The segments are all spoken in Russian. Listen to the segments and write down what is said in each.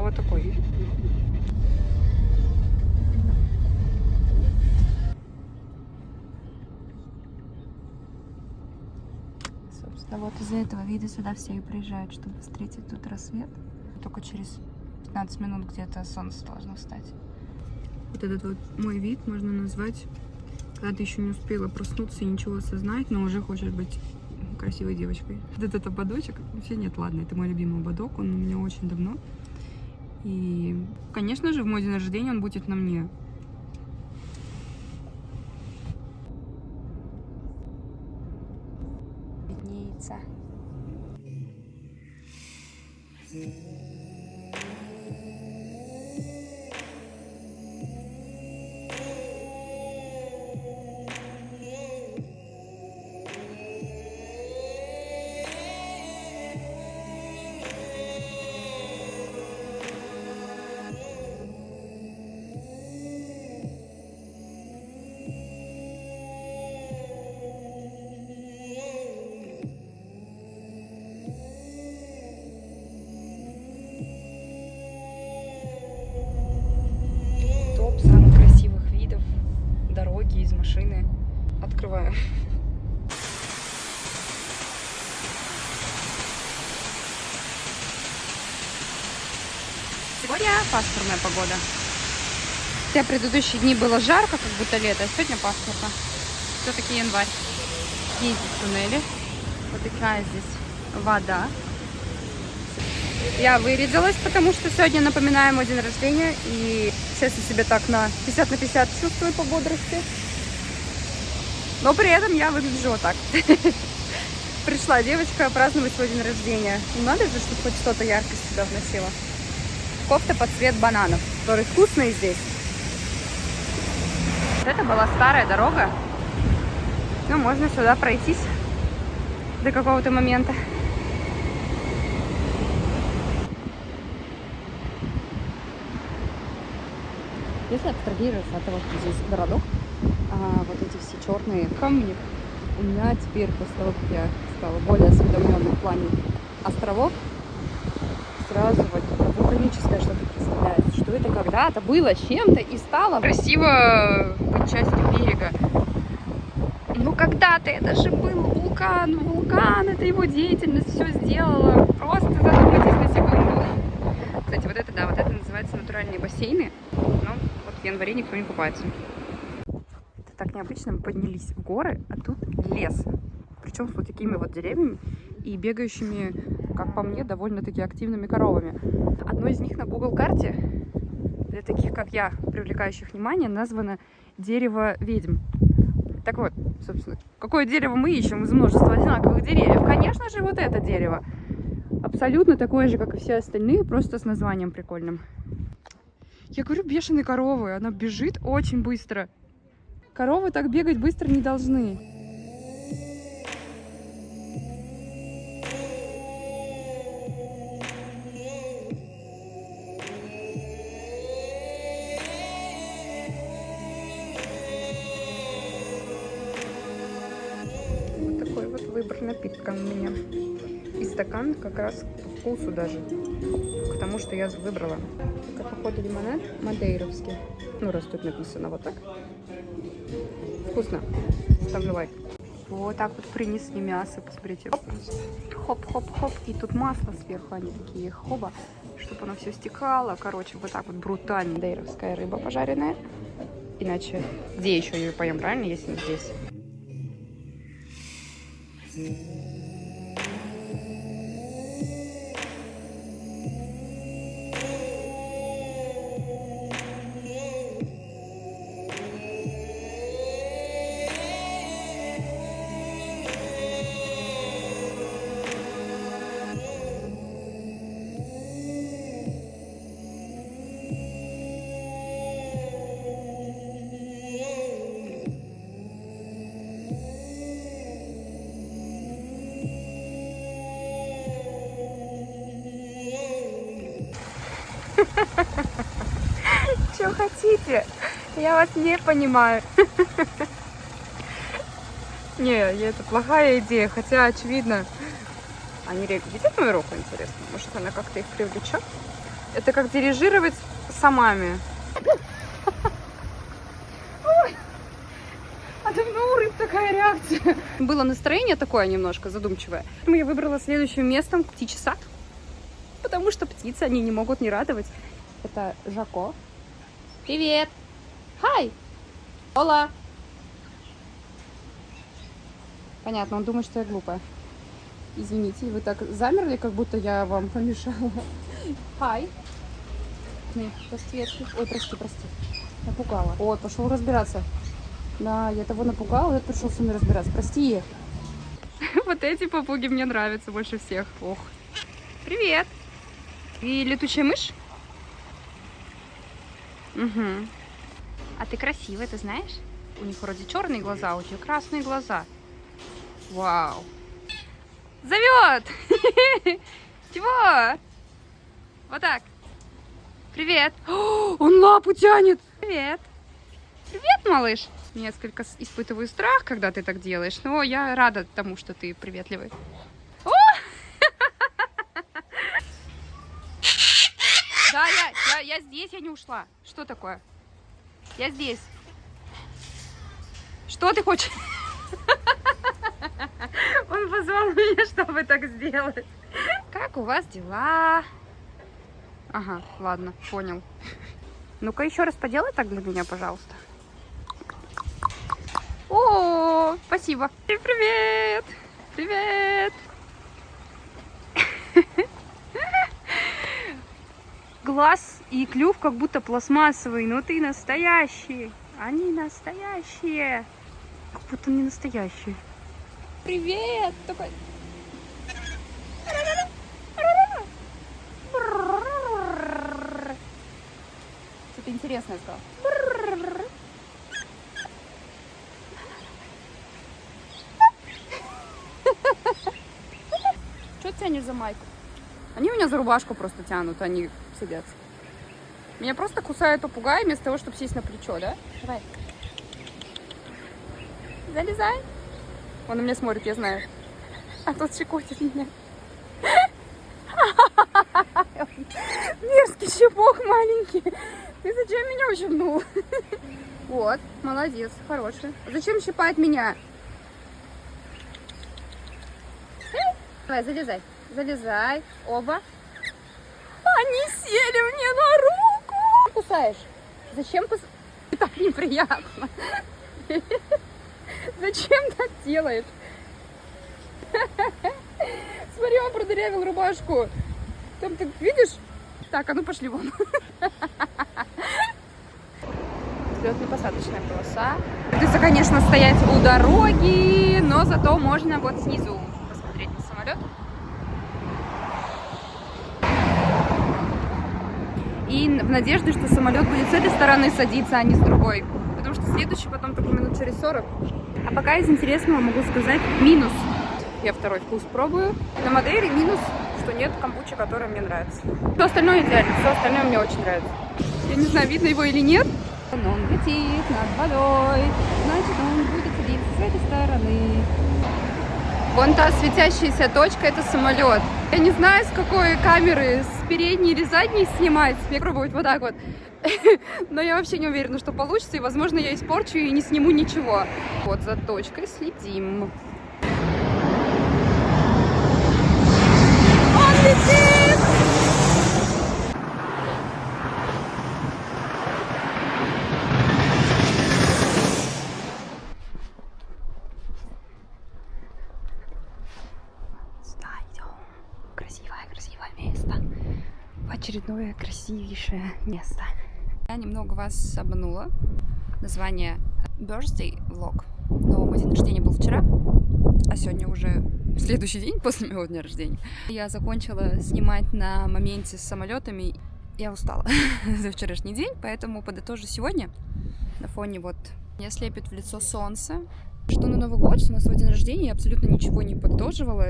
вот такой. Собственно, вот из-за этого вида сюда все и приезжают, чтобы встретить тут рассвет. Только через 15 минут где-то солнце должно встать. Вот этот вот мой вид можно назвать, когда ты еще не успела проснуться и ничего осознать, но уже хочешь быть красивой девочкой. Вот этот ободочек, вообще нет, ладно, это мой любимый ободок, он у меня очень давно. И, конечно же, в мой день рождения он будет на мне. Виднеется. Топ самых красивых видов дороги из машины. Открываю. Сегодня пасмурная погода. Все предыдущие дни было жарко, как будто лето, а сегодня пасмурно. Все-таки январь. Ездить в туннеле. Вот такая здесь вода. Я вырядилась, потому что сегодня напоминаем мой день рождения. И сейчас я себя так на 50 на 50 чувствую по бодрости. Но при этом я выгляжу вот так. Пришла девочка праздновать свой день рождения. Ну, надо же, чтобы хоть что-то яркое сюда вносила. Кофта под цвет бананов, которые вкусные здесь. Вот это была старая дорога. Ну, можно сюда пройтись до какого-то момента. Если абстрагироваться от того, что здесь городок, вот эти все черные камни, у меня теперь, после того, как я стала более осведомленной в плане островов, сразу вот вулканическое что-то представляется, что это когда-то было чем-то и стало красиво быть частью берега. Ну когда-то это же был вулкан, это его деятельность все сделала. Просто задумайтесь на секунду. Кстати, вот это, да, вот это называется натуральные бассейны. Но вот в январе никто не купается. Это так необычно, мы поднялись в горы, а тут лес. Причем с вот такими вот деревьями и бегающими, как по мне, довольно-таки активными коровами. Одно из них на Google карте, для таких как я, привлекающих внимание, названо дерево ведьм. Так вот, собственно, какое дерево мы ищем из множества одинаковых деревьев? Конечно же, вот это дерево. Абсолютно такое же, как и все остальные, просто с названием прикольным. Я говорю, бешеные коровы, она бежит очень быстро. Коровы так бегать быстро не должны. Вот такой вот выбор напитка у меня. И стакан как раз по вкусу даже, к тому, что я выбрала. Это, походу, лимонад мадейровский. Ну, раз тут написано вот так. Вкусно. Ставлю лайк. Вот так вот принесли мясо, посмотрите. Хоп-хоп-хоп. И тут масло сверху, они такие хоба, чтобы оно все стекало. Короче, вот так вот брутально. Мадейровская рыба пожаренная. Иначе где еще ее поем, правильно, если не здесь? Что хотите? Я вас не понимаю. Не, это плохая идея, хотя очевидно. Они видят мою руку, интересно? Может, она как-то их привлечет? Это как дирижировать самами. А давно у рыб такая реакция. Было настроение такое немножко задумчивое. Я выбрала следующим местом птичий сад. Потому что птицы, они не могут не радовать. Это Жако. Привет! Хай! Ола! Понятно, он думает, что я глупая. Извините, вы так замерли, как будто я вам помешала. Хай! Нет, прости. Ой, прости. Напугала. Ой, пошел разбираться. Да, я того напугала, и пришел со мной разбираться. Прости. Вот эти попуги мне нравятся больше всех. Ох. Привет. И летучая мышь? Угу. А ты красивая, ты знаешь? У них вроде черные глаза, а у тебя красные глаза. Вау. Зовет! Чего? Вот так. Привет. О, он лапу тянет. Привет. Привет, малыш. Несколько испытываю страх, когда ты так делаешь, но я рада тому, что ты приветливый. О! Да, я здесь, я не ушла. Что такое? Я здесь. Что ты хочешь? Он позвал меня, чтобы так сделать. Как у вас дела? Ага, ладно, понял. Ну-ка еще раз поделай так для меня, пожалуйста. О, спасибо. Привет! Привет! Глаз и клюв как будто пластмассовый, но ты настоящий. Они настоящие. Как будто не настоящие. Привет! Такой... Что-то интересное сказал. Что тянешь за майку? Они меня за рубашку просто тянут, они садятся. Меня просто кусают попугаи вместо того, чтобы сесть на плечо, да? Давай. Залезай. Он на меня смотрит, я знаю. А тот щекотит меня. Мерзкий щепок маленький. Ты зачем меня ущипнул? Вот, молодец, хороший. Зачем щипать меня? Давай, залезай. Залезай. Оба. Они сели мне на руку. Кусаешь? Зачем кусаешь? Так неприятно. Зачем так делаешь? Смотри, он продырявил рубашку. Там ты видишь? Так, а ну пошли вон. Взлетно-посадочная полоса. Придется, конечно, стоять у дороги, но зато можно вот снизу посмотреть на самолет. И в надежде, что самолет будет с этой стороны садиться, а не с другой. Потому что следующий потом только минут через 40. А пока из интересного могу сказать минус. Я второй вкус пробую. На Мадейре минус, что нет камбучи, которая мне нравится. Все остальное идеально, все остальное мне очень нравится. Я не знаю, видно его или нет. Он летит над водой, значит он будет садиться с этой стороны. Вон та светящаяся точка, это самолет. Я не знаю, с какой камеры, с передней или задней снимать. Я пробовать вот так вот. Но я вообще не уверена, что получится. И, возможно, я испорчу и не сниму ничего. Вот за точкой следим. Он летит! Красивое место. Очередное красивейшее место. Я немного вас обманула. Название Birthday Vlog. Но мой день рождения был вчера, а сегодня уже следующий день после моего дня рождения. Я закончила снимать на моменте с самолетами. Я устала за вчерашний день, поэтому подытожу сегодня. На фоне вот меня слепит в лицо солнце. Что на Новый год, что на свой день рождения я абсолютно ничего не подытоживала,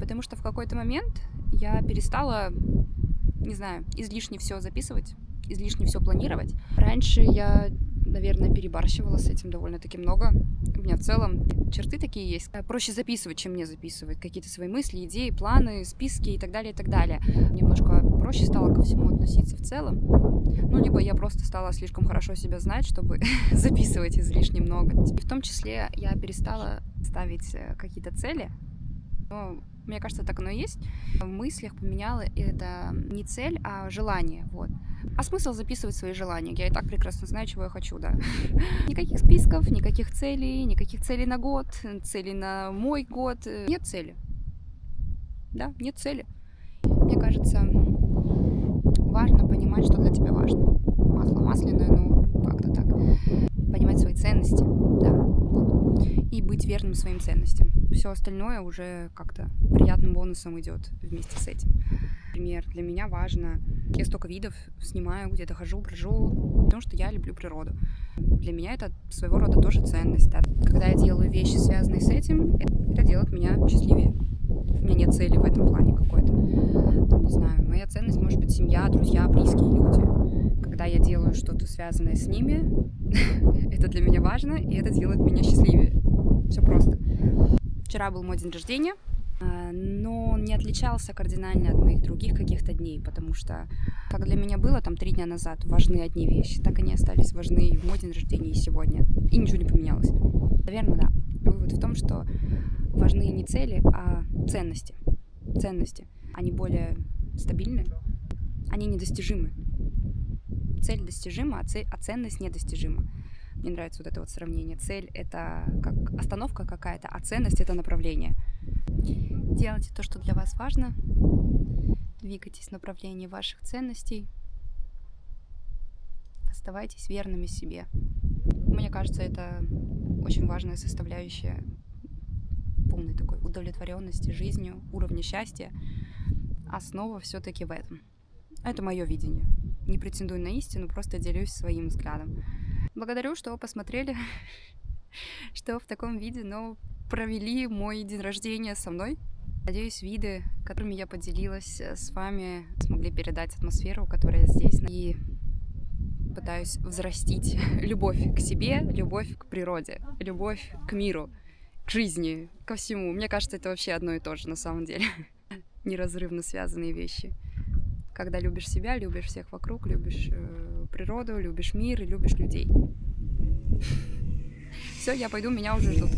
потому что в какой-то момент я перестала, не знаю, излишне все записывать, излишне все планировать. Раньше я наверное, перебарщивала с этим довольно-таки много. У меня в целом черты такие есть. Проще записывать, чем не записывать. Какие-то свои мысли, идеи, планы, списки и так далее, и так далее. Немножко проще стало ко всему относиться в целом. Ну, либо я просто стала слишком хорошо себя знать, чтобы записывать излишне много. И в том числе я перестала ставить какие-то цели. Но мне кажется, так оно и есть. В мыслях поменяла это не цель, а желание. Вот. А смысл записывать свои желания? Я и так прекрасно знаю, чего я хочу, да. Никаких списков, никаких целей на год, целей на мой год. Нет цели. Да, нет цели. Мне кажется, важно понимать, что для тебя важно. Масло масляное, ну, как-то так. Понимать свои ценности, да, вот. И быть верным своим ценностям. Все остальное уже как-то приятным бонусом идет вместе с этим. Например, для меня важно, я столько видов снимаю, где-то хожу, брожу, потому что я люблю природу. Для меня это своего рода тоже ценность. Да? Когда я делаю вещи, связанные с этим, это делает меня счастливее. У меня нет цели в этом плане какой-то. Там, не знаю, моя ценность может быть семья, друзья, близкие люди. Когда я делаю что-то связанное с ними, это для меня важно, и это делает меня счастливее. Все просто. Вчера был мой день рождения, но он не отличался кардинально от моих других каких-то дней, потому что, как для меня было там 3 дня назад, важны одни вещи, так они остались важны и в мой день рождения, и сегодня. И ничего не поменялось. Наверное, да. Вывод в том, что важны не цели, а ценности. Ценности. Они более стабильны, они недостижимы. Цель достижима, а ценность недостижима. Мне нравится вот это вот сравнение. Цель — это как остановка какая-то, а ценность — это направление. Делайте то, что для вас важно. Двигайтесь в направлении ваших ценностей. Оставайтесь верными себе. Мне кажется, это очень важная составляющая полной такой удовлетворенности жизнью, уровня счастья. Основа все-таки в этом. Это мое видение. Не претендую на истину, просто делюсь своим взглядом. Благодарю, что посмотрели, что в таком виде, но провели мой день рождения со мной. Надеюсь, виды, которыми я поделилась с вами, смогли передать атмосферу, которая здесь. И пытаюсь взрастить любовь к себе, любовь к природе, любовь к миру, к жизни, ко всему. Мне кажется, это вообще одно и то же на самом деле. Неразрывно связанные вещи. Когда любишь себя, любишь всех вокруг, любишь природу, любишь мир и любишь людей. Все, я пойду, меня уже ждут.